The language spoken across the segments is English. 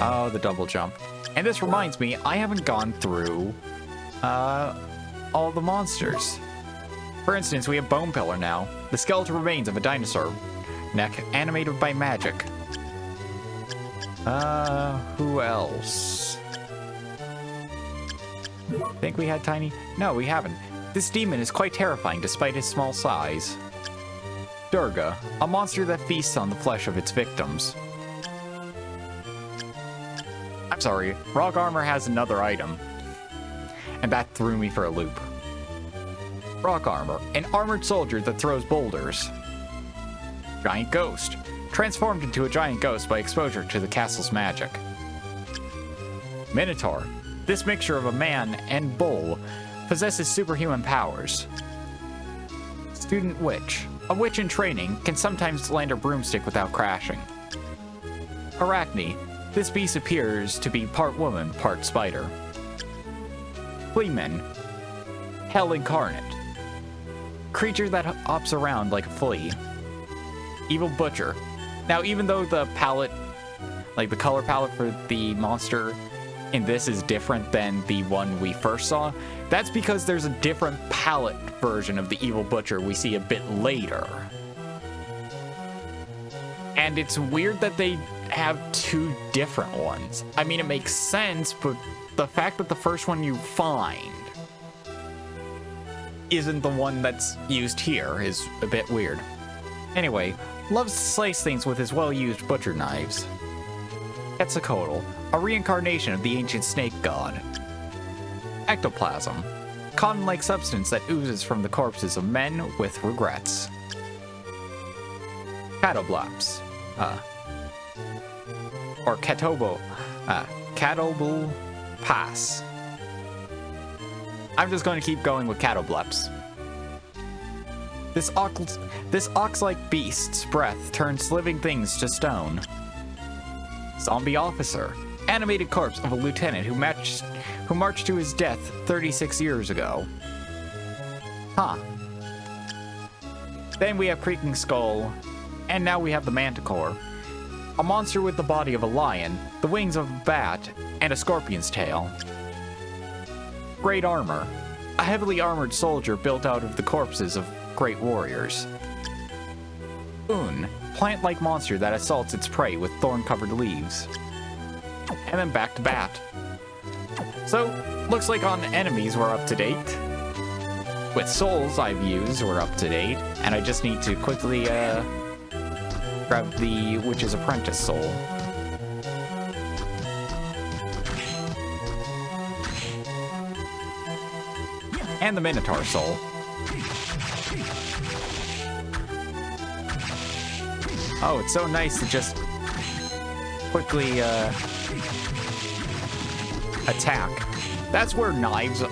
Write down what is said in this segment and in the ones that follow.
Oh, the double jump. And this reminds me, I haven't gone through all the monsters. For instance, we have Bone Pillar now, the skeletal remains of a dinosaur neck animated by magic. Who else? Think we had Tiny? No, we haven't. This demon is quite terrifying despite his small size. Durga, a monster that feasts on the flesh of its victims. I'm sorry, Rock Armor has another item. And that threw me for a loop. Rock Armor, an armored soldier that throws boulders. Giant Ghost, transformed into a giant ghost by exposure to the castle's magic. Minotaur, this mixture of a man and bull, possesses superhuman powers. Student Witch, a witch in training, can sometimes land a broomstick without crashing. Arachne, this beast appears to be part woman, part spider. Fleaman, Hell Incarnate, creature that hops around like a flea. Evil Butcher. Now, even though the palette, like the color palette for the monster in this is different than the one we first saw, that's because there's a different palette version of the Evil Butcher we see a bit later. And it's weird that they have two different ones. I mean, it makes sense, but the fact that the first one you find isn't the one that's used here is a bit weird. Anyway, loves to slice things with his well-used butcher knives. Quetzalcoatl, a reincarnation of the ancient snake god. Ectoplasm, cotton-like substance that oozes from the corpses of men with regrets. Catoblaps, or Catobo, Catobl Pass. I'm just going to keep going with Catobleps. This ox-like beast's breath turns living things to stone. Zombie Officer, animated corpse of a lieutenant who marched to his death 36 years ago. Huh. Then we have Creaking Skull, and now we have the Manticore. A monster with the body of a lion, the wings of a bat, and a scorpion's tail. Great Armor, a heavily armored soldier built out of the corpses of great warriors. Un, plant-like monster that assaults its prey with thorn-covered leaves. And then back to Bat. So, looks like on enemies we're up to date. With souls I've used, we're up to date. And I just need to quickly grab the Witch's Apprentice soul. And the Minotaur soul. Oh, it's so nice to just quickly attack. That's where knives,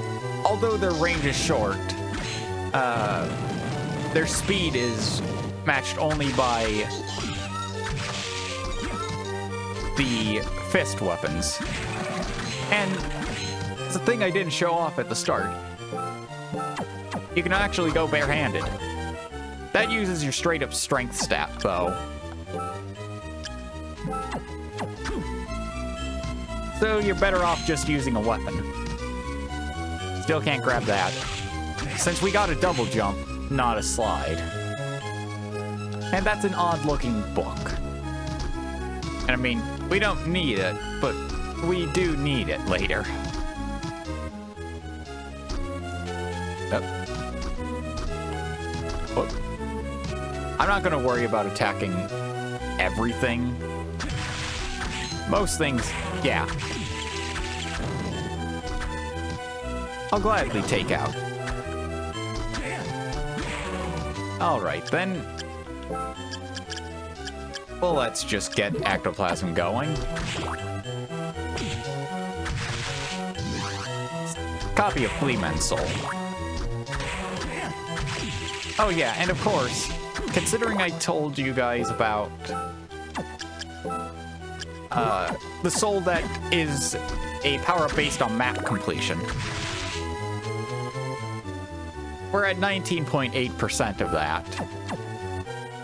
although their range is short, their speed is matched only by the fist weapons. And it's a thing I didn't show off at the start. You can actually go barehanded. That uses your straight-up strength stat, though. So you're better off just using a weapon. Still can't grab that. Since we got a double jump, not a slide. And that's an odd-looking book. And I mean, we don't need it, but we do need it later. But I'm not going to worry about attacking everything. Most things, yeah. I'll gladly take out. Alright, then. Well, let's just get Ectoplasm going. Copy of Fleaman's soul. Oh yeah, and of course, considering I told you guys about the soul that is a power-up based on map completion, we're at 19.8% of that.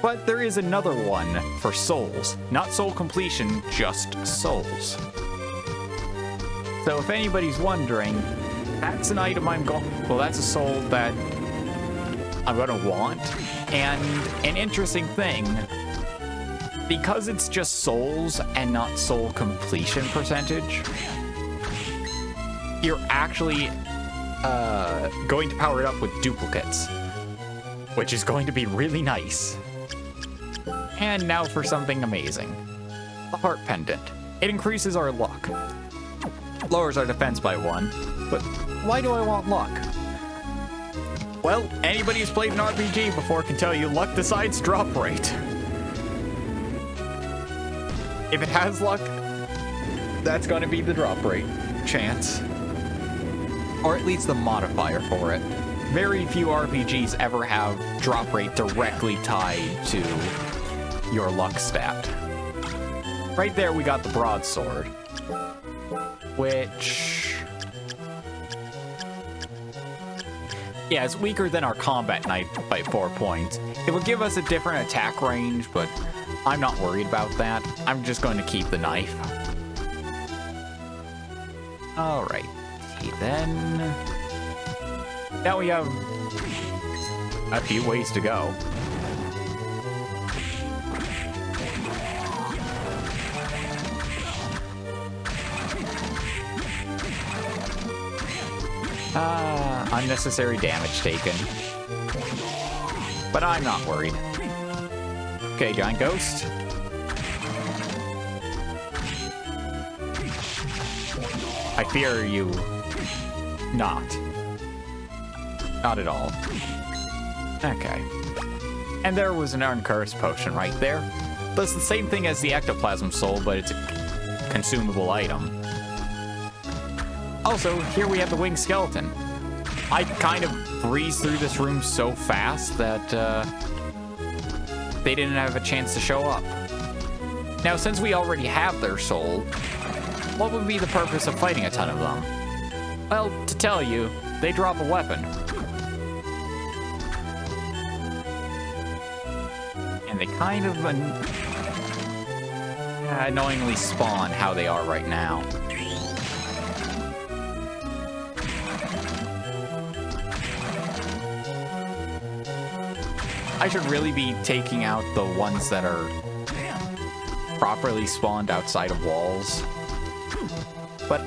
But there is another one for souls. Not soul completion, just souls. So if anybody's wondering, that's an item well, that's a soul that I'm gonna want. And an interesting thing, because it's just souls and not soul completion percentage, you're actually going to power it up with duplicates, which is going to be really nice. And now for something amazing. The Heart Pendant. It increases our luck. Lowers our defense by 1. But why do I want luck? Well, anybody who's played an RPG before can tell you luck decides drop rate. If it has luck, that's going to be the drop rate chance. Or at least the modifier for it. Very few RPGs ever have drop rate directly tied to your luck stat. Right there we got the broadsword, which, yeah, it's weaker than our combat knife by 4 points. It will give us a different attack range, but I'm not worried about that. I'm just going to keep the knife. Alright, then now we have a few ways to go. Unnecessary damage taken. But I'm not worried. Okay, Giant Ghost. I fear you not. Not at all. Okay. And there was an Uncursed Potion right there. That's the same thing as the Ectoplasm Soul, but it's a consumable item. Also, here we have the Winged Skeleton. I kind of breezed through this room so fast that they didn't have a chance to show up. Now, since we already have their soul, what would be the purpose of fighting a ton of them? Well, to tell you, they drop a weapon. And they kind of annoyingly spawn how they are right now. I should really be taking out the ones that are properly spawned outside of walls. But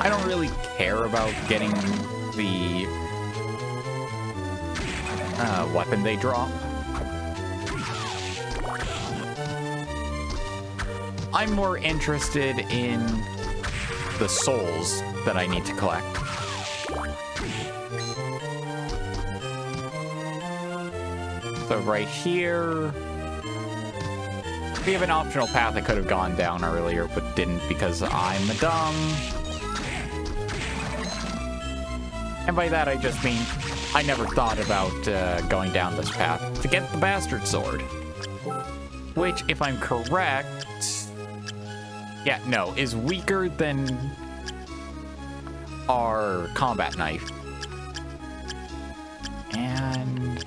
I don't really care about getting the weapon they drop. I'm more interested in the souls that I need to collect. So right here, we have an optional path I could have gone down earlier, but didn't because I'm a dumb. And by that I just mean I never thought about going down this path to get the Bastard Sword. Which, if I'm correct, yeah, no, is weaker than our combat knife. And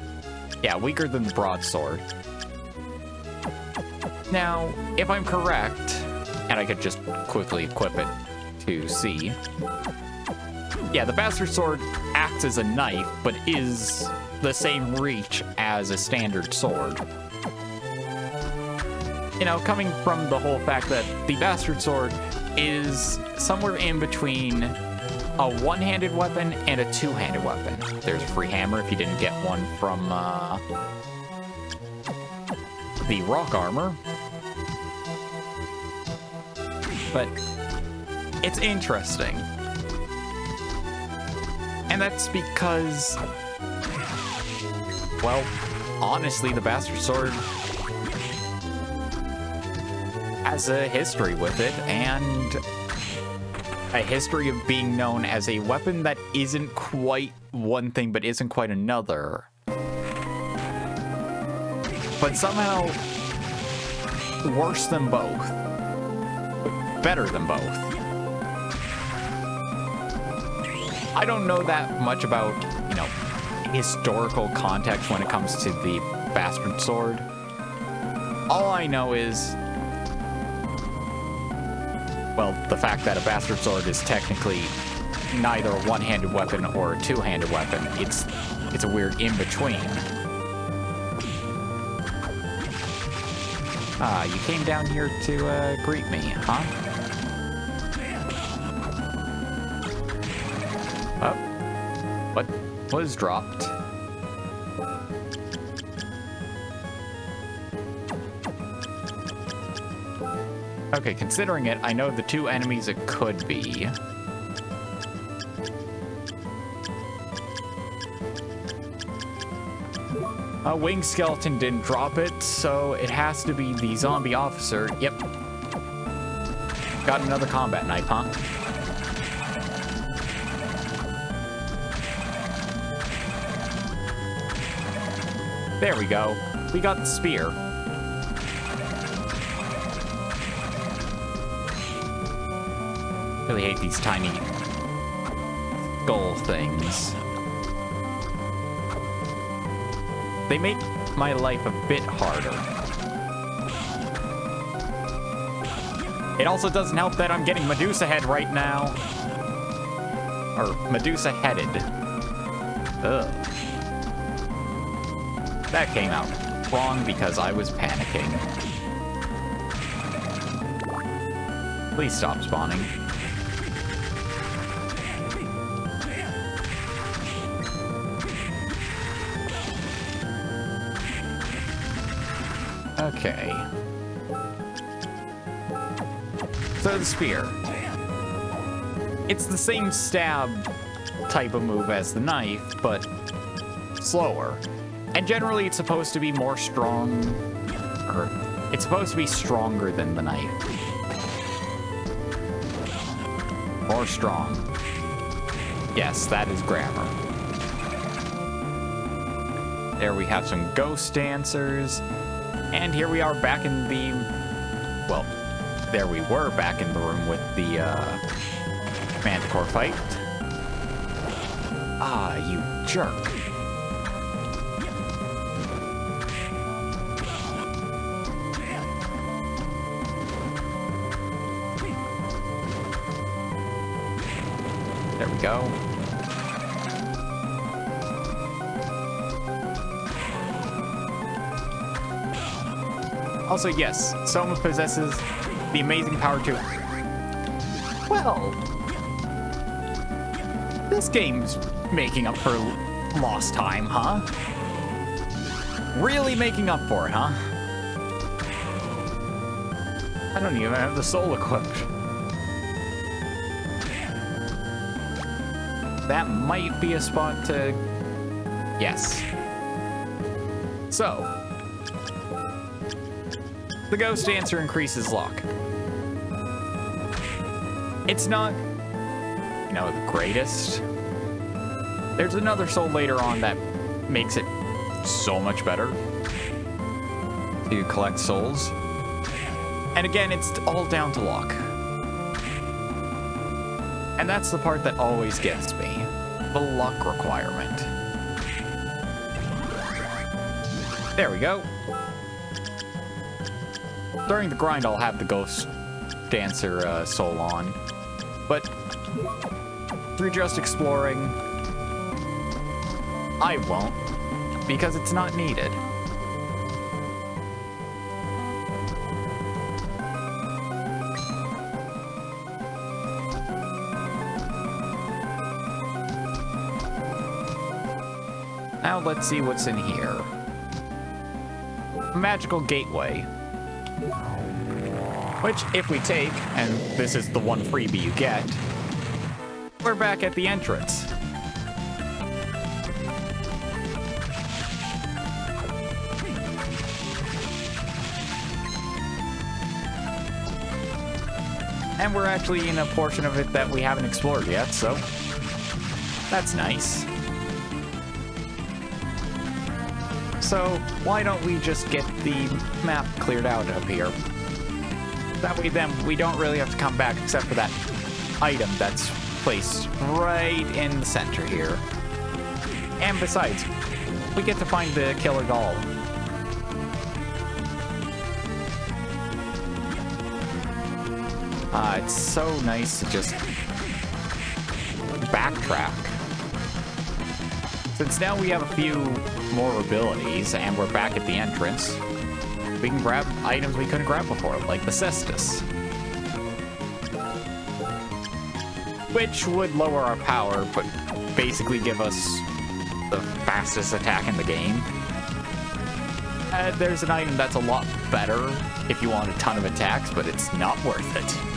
yeah, weaker than the broadsword. Now, if I'm correct, and I could just quickly equip it to see. Yeah, the Bastard Sword acts as a knife, but is the same reach as a standard sword. You know, coming from the whole fact that the Bastard Sword is somewhere in between a one-handed weapon and a two-handed weapon. There's a free hammer if you didn't get one from the rock armor. But it's interesting. And that's because, well, honestly, the Bastard Sword has a history with it, and a history of being known as a weapon that isn't quite one thing, but isn't quite another. But somehow worse than both. Better than both. I don't know that much about, you know, historical context when it comes to the bastard sword. All I know is, well, the fact that a bastard sword is technically neither a one-handed weapon or a two-handed weapon. It's a weird in-between. Ah, you came down here to greet me, huh? Oh, what was dropped? Okay, considering it, I know the two enemies it could be. A winged skeleton didn't drop it, so it has to be the zombie officer. Yep. Got another combat knife, huh? There we go. We got the spear. Really hate these tiny skull things. They make my life a bit harder. It also doesn't help that I'm getting Medusa head right now. Or Medusa headed. Ugh. That came out wrong because I was panicking. Please stop spawning. Okay. So the spear. It's the same stab type of move as the knife, but slower. And generally it's supposed to be more strong, or it's supposed to be stronger than the knife. More strong. Yes, that is grammar. There we have some ghost dancers. And here we are back in the, well, there we were back in the room with the Manticore fight. Ah, you jerk. There we go. Also, yes, Soma possesses the amazing power to... Well... This game's making up for lost time, huh? Really making up for it, huh? I don't even have the soul equipped. That might be a spot to... Yes. So... The Ghost Dancer increases luck. It's not, you know, the greatest. There's another soul later on that makes it so much better to collect souls. And again, it's all down to luck. And that's the part that always gets me. The luck requirement. There we go. During the grind, I'll have the Ghost Dancer soul on. But through just exploring, I won't, because it's not needed. Now let's see what's in here. A magical gateway. Which, if we take, and this is the one freebie you get, we're back at the entrance. And we're actually in a portion of it that we haven't explored yet, so that's nice. So, why don't we just get the map cleared out up here? That way then we don't really have to come back except for that item that's placed right in the center here. And besides, we get to find the killer doll. It's so nice to just backtrack. Since now we have a few more abilities and we're back at the entrance, we can grab items we couldn't grab before, like the cestus, which would lower our power, but basically give us the fastest attack in the game. There's an item that's a lot better if you want a ton of attacks, but it's not worth it.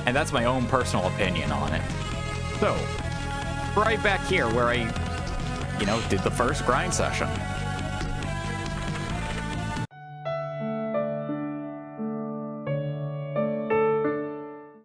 And that's my own personal opinion on it. So, right back here where I, did the first grind session.